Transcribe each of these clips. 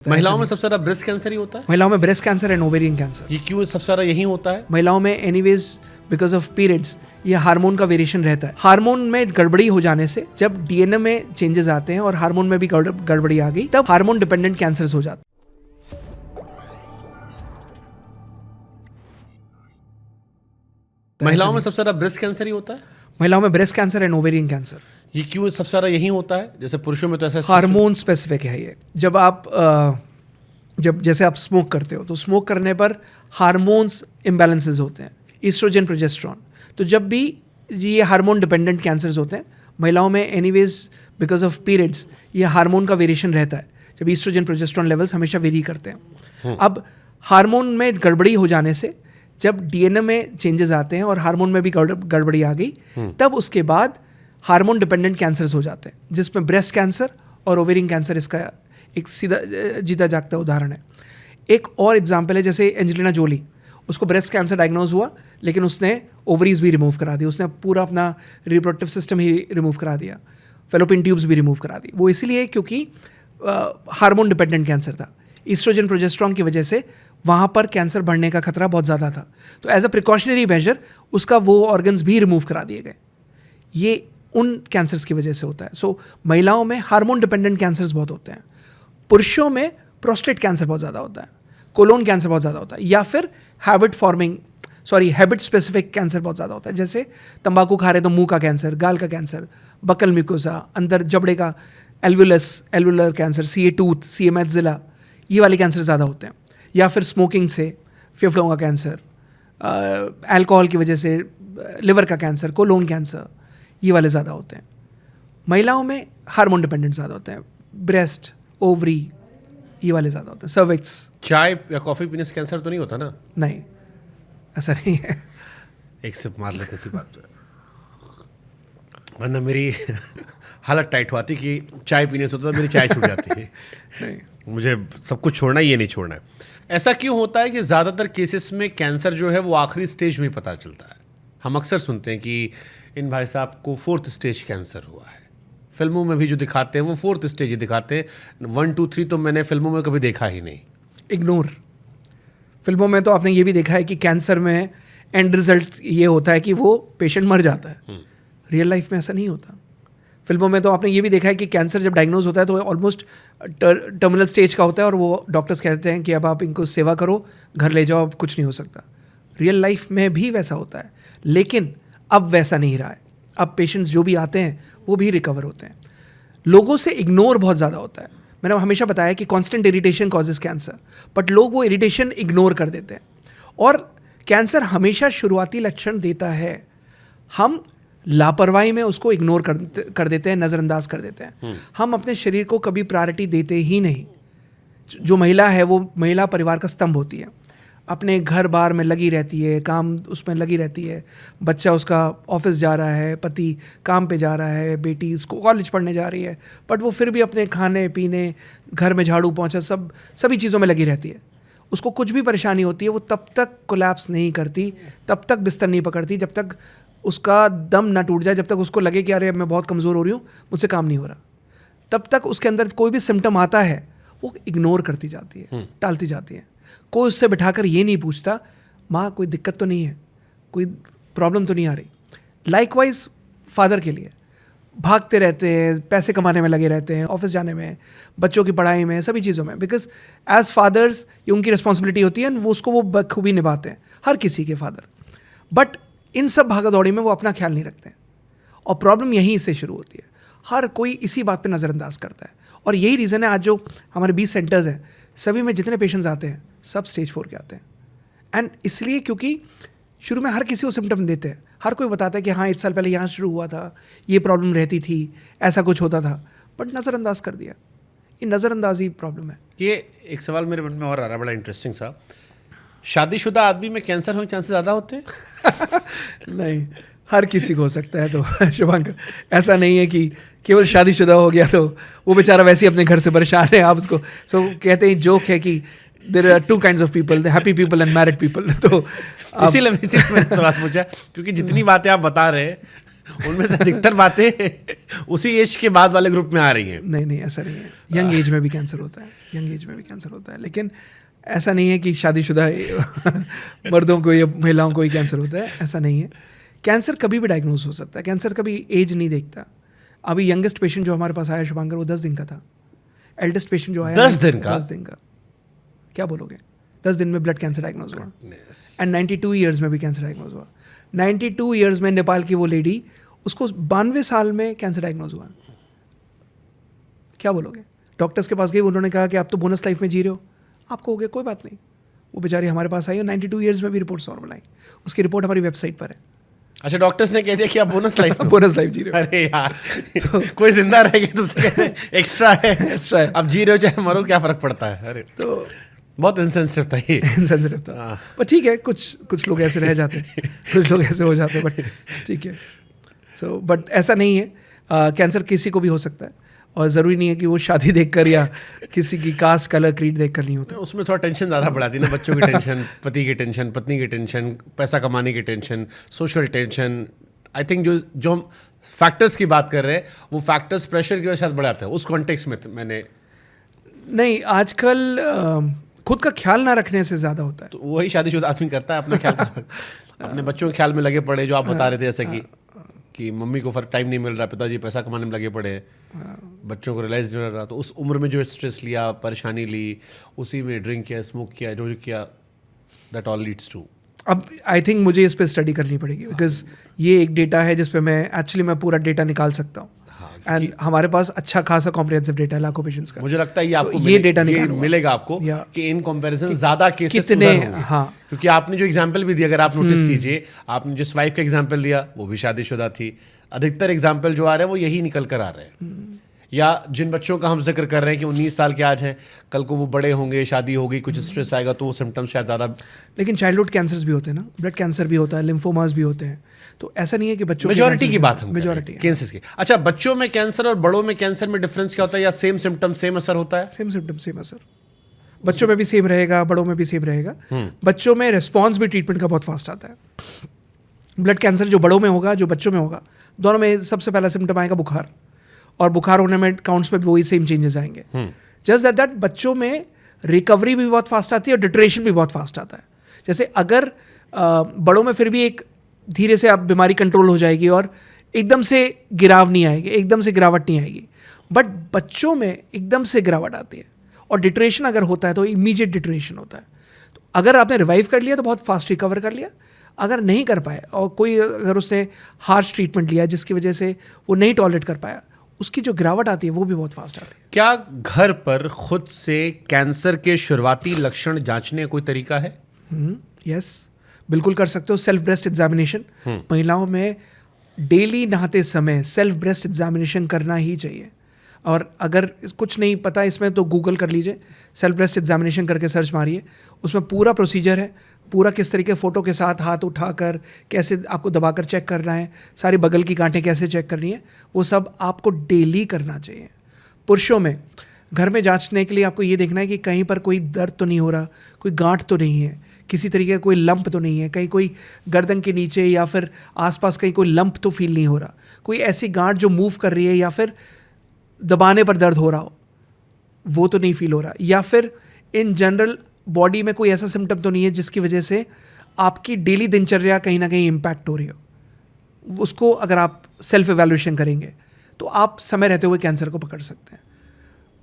महिलाओं में सबसे ज्यादा ब्रेस्ट कैंसर ही होता है। महिलाओं में breast cancer and ovarian cancer. ये क्यों सबसे ज्यादा यही होता है? महिलाओं में एनीवेज बिकॉज ऑफ पीरियड्स ये हार्मोन का वेरिएशन रहता है। हार्मोन में गड़बड़ी हो जाने से जब डीएनए में चेंजेस आते हैं और हार्मोन में भी गड़बड़ी आ गई तब हार्मोन डिपेंडेंट कैंसर्स हो जाते हैं। महिलाओं में सबसे ज्यादा ब्रेस्ट कैंसर ही होता है। महिलाओं में breast cancer and ovarian cancer. ये क्यों सबसे ज्यादा यही होता है? जैसे पुरुषों में तो ऐसा हार्मोन स्पेसिफिक है ये। जब जैसे आप स्मोक करते हो तो स्मोक करने पर हार्मोन्स इम्बैलेंसेस होते हैं, ईस्ट्रोजन प्रोजेस्टेरॉन। तो जब भी ये हार्मोन डिपेंडेंट कैंसर्स होते हैं महिलाओं में एनीवेज बिकॉज ऑफ पीरियड्स ये हार्मोन का वेरिएशन रहता है। जब ईस्ट्रोजन प्रोजेस्टेरॉन लेवल्स हमेशा वेरी करते हैं। अब हार्मोन में गड़बड़ी हो जाने से जब डीएनए में चेंजेस आते हैं और हार्मोन में भी गड़बड़ी आ गई तब उसके बाद हार्मोन डिपेंडेंट कैंसर्स हो जाते हैं, जिसमें ब्रेस्ट कैंसर और ओवेरियन कैंसर इसका एक सीधा जीता जागता उदाहरण है। एक और एग्जांपल है जैसे एंजेलिना जोली, उसको ब्रेस्ट कैंसर डायग्नोज हुआ लेकिन उसने ओवरीज भी रिमूव करा दी, उसने पूरा अपना रिप्रोडक्टिव सिस्टम ही रिमूव करा दिया, फेलोपियन ट्यूब्स भी रिमूव करा दी। वो इसलिए क्योंकि हार्मोन डिपेंडेंट कैंसर था। ईस्ट्रोजन प्रोजेस्टेरॉन की वजह से वहाँ पर कैंसर बढ़ने का खतरा बहुत ज़्यादा था, तो एज अ प्रिकॉशनरी मेजर उसका वो ऑर्गन्स भी रिमूव करा दिए गए। ये उन कैंसर्स की वजह से होता है। सो महिलाओं में हार्मोन डिपेंडेंट कैंसर्स बहुत होते हैं। पुरुषों में प्रोस्टेट कैंसर बहुत ज़्यादा होता है, कोलोन कैंसर बहुत ज़्यादा होता है, या फिर हैबिट स्पेसिफिक कैंसर बहुत ज़्यादा होता है। जैसे तंबाकू खा रहे तो मुंह का कैंसर, गाल का कैंसर, बकल म्यूकोसा, अंदर जबड़े का alveolar cancer, CA tooth, CA maxilla, ये वाले कैंसर ज़्यादा होते हैं। या फिर स्मोकिंग से फेफड़ों का कैंसर, अल्कोहल की वजह से लिवर का कैंसर, कोलोन कैंसर, ये वाले ज़्यादा होते हैं। महिलाओं में हार्मोन डिपेंडेंट ज़्यादा होते हैं, ब्रेस्ट, ओवरी, ये वाले ज़्यादा होते हैं, सर्विक्स। चाय या कॉफी पीने से कैंसर तो नहीं होता ना? नहीं, ऐसा नहीं है। एक सिप मार लेते इसी बात पे, वरना मेरी हालत टाइट होती कि चाय पीने से तो मेरी चाय छूट जाती है। नहीं, मुझे सब कुछ छोड़ना है, ये नहीं छोड़ना है। ऐसा क्यों होता है कि ज़्यादातर केसेस में कैंसर जो है वो आखिरी स्टेज में पता चलता है? हम अक्सर सुनते हैं कि इन भाई साहब को 4th स्टेज कैंसर हुआ है। फिल्मों में भी जो दिखाते हैं वो 4th स्टेज ही दिखाते हैं। 1, 2, 3 तो मैंने फिल्मों में कभी देखा ही नहीं। इग्नोर। फिल्मों में तो आपने ये भी देखा है कि कैंसर में एंड रिजल्ट ये होता है कि वो पेशेंट मर जाता है। रियल लाइफ में ऐसा नहीं होता। फिल्मों में तो आपने ये भी देखा है कि कैंसर जब डायग्नोज होता है तो ऑलमोस्ट टर्मिनल स्टेज का होता है और वो डॉक्टर्स कहते हैं कि अब आप इनको सेवा करो, घर ले जाओ, अब कुछ नहीं हो सकता। रियल लाइफ में भी वैसा होता है, लेकिन अब वैसा नहीं रहा है। अब पेशेंट्स जो भी आते हैं वो भी रिकवर होते हैं। लोगों से इग्नोर बहुत ज़्यादा होता है। मैंने हमेशा बताया कि constant irritation causes cancer, but लोग वो इरिटेशन इग्नोर कर देते हैं। और कैंसर हमेशा शुरुआती लक्षण देता है, हम लापरवाही में उसको इग्नोर कर देते हैं, नज़रअंदाज कर देते हैं। हम अपने शरीर को कभी प्रायोरिटी देते ही नहीं। जो महिला है वो महिला परिवार का स्तंभ होती है, अपने घर बार में लगी रहती है, काम उसमें लगी रहती है, बच्चा उसका ऑफिस जा रहा है, पति काम पे जा रहा है, बेटी उसको कॉलेज पढ़ने जा रही है, बट वो फिर भी अपने खाने पीने, घर में झाड़ू पोंछा, सभी चीज़ों में लगी रहती है। उसको कुछ भी परेशानी होती है वो तब तक कोलैप्स नहीं करती, तब तक बिस्तर नहीं पकड़ती जब तक उसका दम ना टूट जाए, जब तक उसको लगे कि अरे मैं बहुत कमज़ोर हो रही हूँ, मुझसे काम नहीं हो रहा। तब तक उसके अंदर कोई भी सिम्टम आता है वो इग्नोर करती जाती है, टालती जाती है। कोई उससे बिठाकर ये नहीं पूछता, माँ कोई दिक्कत तो नहीं है, कोई प्रॉब्लम तो नहीं आ रही। लाइकवाइज फादर के लिए भागते रहते हैं, पैसे कमाने में लगे रहते हैं, ऑफिस जाने में, बच्चों की पढ़ाई में, सभी चीज़ों में, बिकॉज एज फादर्स ये उनकी रिस्पॉन्सिबिलिटी होती है, वो उसको वो बखूबी निभाते हैं, हर किसी के फादर। बट इन सब भागा दौड़ी में वो अपना ख्याल नहीं रखते हैं और प्रॉब्लम यहीं से शुरू होती है। हर कोई इसी बात पे नज़रअंदाज करता है और यही रीज़न है आज जो हमारे 20 सेंटर्स हैं, सभी में जितने पेशेंट्स आते हैं सब स्टेज 4 के आते हैं। एंड इसलिए क्योंकि शुरू में हर किसी को सिम्टम देते हैं, हर कोई बताता है कि हाँ 1 साल पहले यहाँ शुरू हुआ था, ये प्रॉब्लम रहती थी, ऐसा कुछ होता था, बट नज़रअंदाज कर दिया। ये नज़रअंदाजी प्रॉब्लम है। ये एक सवाल मेरे मन में और आ रहा, बड़ा इंटरेस्टिंग सा। शादीशुदा आदमी में कैंसर होने के चांसेस ज़्यादा होते हैं? नहीं, हर किसी को हो सकता है। तो शुभांकर, ऐसा नहीं है कि केवल शादीशुदा हो गया तो वो बेचारा वैसे ही अपने घर से परेशान है, आप उसको कहते हैं, जोक है कि there are 2 kinds of people, the happy people and married people। तो इसीलिए मैंने सवाल पूछा, क्योंकि जितनी बातें आप बता रहे हैं उनमें से अधिकतर बातें उसी एज के बाद वाले ग्रुप में आ रही हैं। नहीं नहीं, ऐसा नहीं है। यंग एज में भी कैंसर होता है, यंग एज में भी कैंसर होता है, लेकिन ऐसा नहीं है कि शादीशुदा मर्दों को या महिलाओं को ही कैंसर होता है, ऐसा नहीं है। कैंसर कभी भी डायग्नोज हो सकता है, कैंसर कभी एज नहीं देखता। अभी यंगेस्ट पेशेंट जो हमारे पास आया शुभांकर, वो 10 दिन का था। एल्डेस्ट पेशेंट जो आया 10 दिन का? 10 दिन का, क्या बोलोगे? 10 दिन में ब्लड कैंसर डायग्नोज हुआ, एंड 92 ईयर्स में भी कैंसर डायग्नोज हुआ। 92 ईयर्स में नेपाल की वो लेडी, उसको 92 साल में कैंसर डायग्नोज हुआ। क्या बोलोगे? डॉक्टर्स के पास गई, उन्होंने कहा कि आप तो बोनस लाइफ में जी रहे हो, आपको हो गया, कोई बात नहीं। वो बेचारी हमारे पास आई और 92 ईयर्स में भी रिपोर्ट नॉर्मल आई। उसकी रिपोर्ट हमारी वेबसाइट पर है। अच्छा, डॉक्टर्स ने कह दिया कि आप बोनस लाइफ बोनस लाइफ जी रहे हो। अरे यार, तो कोई जिंदा रह गया तो उससे कहते हैं एक्स्ट्रा है, एक्स्ट्रा है, अब जी रहे हो चाहे मरो, क्या फर्क पड़ता है। अरे तो बहुत इंसेंसिटिव था ये। इंसेंसिटिव था, पर ठीक है, कुछ लोग ऐसे रह जाते हैं, कुछ लोग ऐसे हो जाते हैं, बट ठीक है। सो बट ऐसा नहीं है, कैंसर किसी को भी हो सकता है, और ज़रूरी नहीं है कि वो शादी देखकर या किसी की कास्ट कलर क्रीड देखकर नहीं होता। उसमें थोड़ा टेंशन ज़्यादा बढ़ाती है ना, बच्चों की टेंशन, पति की टेंशन, पत्नी की टेंशन, पैसा कमाने की tension, social tension. I think जो हम फैक्टर्स की बात कर रहे हैं, वो फैक्टर्स प्रेशर की वजह से बढ़ाते हैं। उस कॉन्टेक्स्ट में मैंने नहीं, आजकल खुद का ख्याल ना रखने से ज़्यादा होता है। तो वही शादीशुदा आदमी करता है, अपना ख्याल अपने बच्चों के ख्याल में लगे पड़े, जो आप बता रहे थे, जैसे कि मम्मी को टाइम नहीं मिल रहा, पिताजी पैसा कमाने में लगे पड़े, बच्चों को रियलाइज नहीं रहा, तो उस उम्र में जो स्ट्रेस लिया, परेशानी ली, उसी में ड्रिंक किया, स्मोक किया, जो किया, दैट ऑल लीड्स टू। अब आई थिंक मुझे इस पे स्टडी करनी पड़ेगी, बिकॉज ये एक डेटा है जिस पे मैं पूरा डेटा निकाल सकता हूँ, एंड हमारे पास अच्छा खासा कॉम्प्रिहेंसिव डेटा है लाखों पेशेंट्स का। मुझे लगता है ये आपको ये डेटा मिलेगा आपको कि इन कंपैरिजन ज्यादा केसेस कितने, हाँ, क्योंकि आपने जो एग्जांपल भी दिया, अगर आप नोटिस कीजिए, आपने जिस वाइफ का एग्जांपल दिया वो भी शादीशुदा थी। अधिकतर एग्जांपल जो आ रहे हैं वो यही निकल कर आ रहे हैं। या जिन बच्चों का हम जिक्र कर रहे हैं कि 19 साल के आज हैं, कल को वो बड़े होंगे, शादी होगी, कुछ स्ट्रेस आएगा तो वो सिम्टम्स शायद ज़्यादा। लेकिन चाइल्डहुड कैंसर्स भी होते हैं ना, ब्लड कैंसर भी होता है, लिम्फोमास भी होते हैं, तो ऐसा नहीं है कि बच्चों मेजॉरिटी की बात हम मेजॉरिटी केसेस की। अच्छा, बच्चों में कैंसर और बड़ों में कैंसर में डिफरेंस क्या होता है, या सेम सिम्टम सेम असर होता है? सेम सिम्टम सेम असर, बच्चों में भी सेम रहेगा, बड़ों में भी सेम रहेगा। बच्चों में रिस्पॉन्स भी ट्रीटमेंट का बहुत फास्ट आता है। ब्लड कैंसर जो बड़ों में होगा, जो बच्चों में होगा, दोनों में सबसे पहला सिम्टम आएगा बुखार, और बुखार होने में काउंट्स में भी वही सेम चेंजेस आएंगे। जस्ट दैट बच्चों में रिकवरी भी बहुत फास्ट आती है और डिट्रेशन भी बहुत फास्ट आता है। जैसे अगर बड़ों में फिर भी एक धीरे से आप बीमारी कंट्रोल हो जाएगी और एकदम से गिराव नहीं आएगी, एकदम से गिरावट नहीं आएगी, बट बच्चों में एकदम से गिरावट आती है, और डिट्रेशन अगर होता है तो इमीडिएट डिट्रेशन होता है। तो अगर आपने रिवाइव कर लिया तो बहुत फास्ट रिकवर कर लिया, अगर नहीं कर पाए और कोई अगर उसने हार्श ट्रीटमेंट लिया जिसकी वजह से वो नहीं टॉलरेट कर पाया, उसकी जो गिरावट आती है वो भी बहुत फास्ट आती है। क्या घर पर खुद से कैंसर के शुरुआती लक्षण जांचने का कोई तरीका है? यस, बिल्कुल कर सकते हो। सेल्फ ब्रेस्ट एग्जामिनेशन महिलाओं में डेली नहाते समय सेल्फ ब्रेस्ट एग्जामिनेशन करना ही चाहिए। और अगर कुछ नहीं पता इसमें तो गूगल कर लीजिए, सेल्फ ब्रेस्ट एग्जामिनेशन करके सर्च मारिए, उसमें पूरा प्रोसीजर है, पूरा किस तरीके फ़ोटो के साथ हाथ उठाकर कैसे आपको दबाकर चेक करना है, सारी बगल की गांठें कैसे चेक करनी है, वो सब आपको डेली करना चाहिए। पुरुषों में घर में जांचने के लिए आपको ये देखना है कि कहीं पर कोई दर्द तो नहीं हो रहा, कोई गांठ तो नहीं है, किसी तरीके का कोई लंप तो नहीं है, कहीं कोई गर्दन के नीचे या फिर आसपास कहीं कोई लंप तो फील नहीं हो रहा, कोई ऐसी गांठ जो मूव कर रही है या फिर दबाने पर दर्द हो रहा हो वो तो नहीं फील हो रहा, या फिर इन जनरल बॉडी में कोई ऐसा सिम्टम तो नहीं है जिसकी वजह से आपकी डेली दिनचर्या कहीं ना कहीं इम्पैक्ट हो रही हो। उसको अगर आप सेल्फ एवेल्यूएशन करेंगे तो आप समय रहते हुए कैंसर को पकड़ सकते हैं।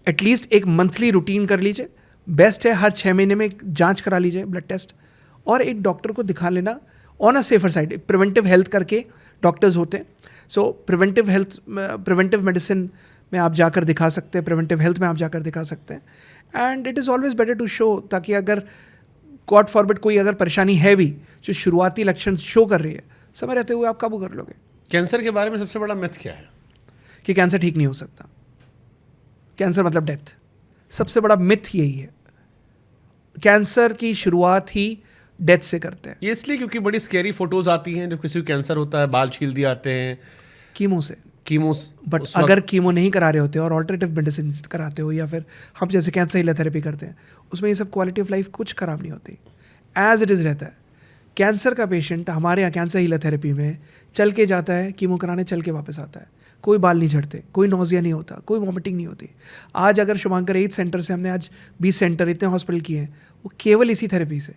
एटलीस्ट एक मंथली रूटीन कर लीजिए, बेस्ट है हर 6 महीने में एक जांच करा लीजिए, ब्लड टेस्ट, और एक डॉक्टर को दिखा लेना on a safer side. Preventive health करके डॉक्टर्स होते हैं, सो प्रिवेंटिव मेडिसिन में आप जाकर दिखा सकते हैं, प्रिवेंटिव हेल्थ में आप जाकर दिखा सकते हैं। And it is always better to show, ताकि अगर गॉड फॉरबिड कोई अगर परेशानी है भी जो शुरुआती लक्षण शो कर रही है, समय रहते हुए आप काबू कर लोगे। कैंसर के बारे में सबसे बड़ा मिथ क्या है? कि कैंसर ठीक नहीं हो सकता, कैंसर मतलब डेथ। सबसे बड़ा मिथ यही है, कैंसर की शुरुआत ही डेथ से करते हैं। ये इसलिए क्योंकि बड़ी स्कैरी फोटोज आती हैं जब किसी को कैंसर होता है, बाल छील दिए आते हैं कीमो से। बट अगर कीमो नहीं करा रहे होते और ऑल्टरनेटिव मेडिसिन कराते हो, या फिर हम जैसे कैंसर हीलियोथेरेपी करते हैं, उसमें ये सब क्वालिटी ऑफ लाइफ कुछ खराब नहीं होती, एज इट इज़ रहता है। कैंसर का पेशेंट हमारे यहाँ कैंसर हीलर थेरेपी में चल के जाता है, कीमो कराने चल के वापस आता है, कोई बाल नहीं झड़ते, कोई नोजिया नहीं होता, कोई वॉमिटिंग नहीं होती। आज अगर शुभांकर 8 सेंटर से हमने आज 20 सेंटर इतने हॉस्पिटल किए हैं, वो केवल इसी थेरेपी से।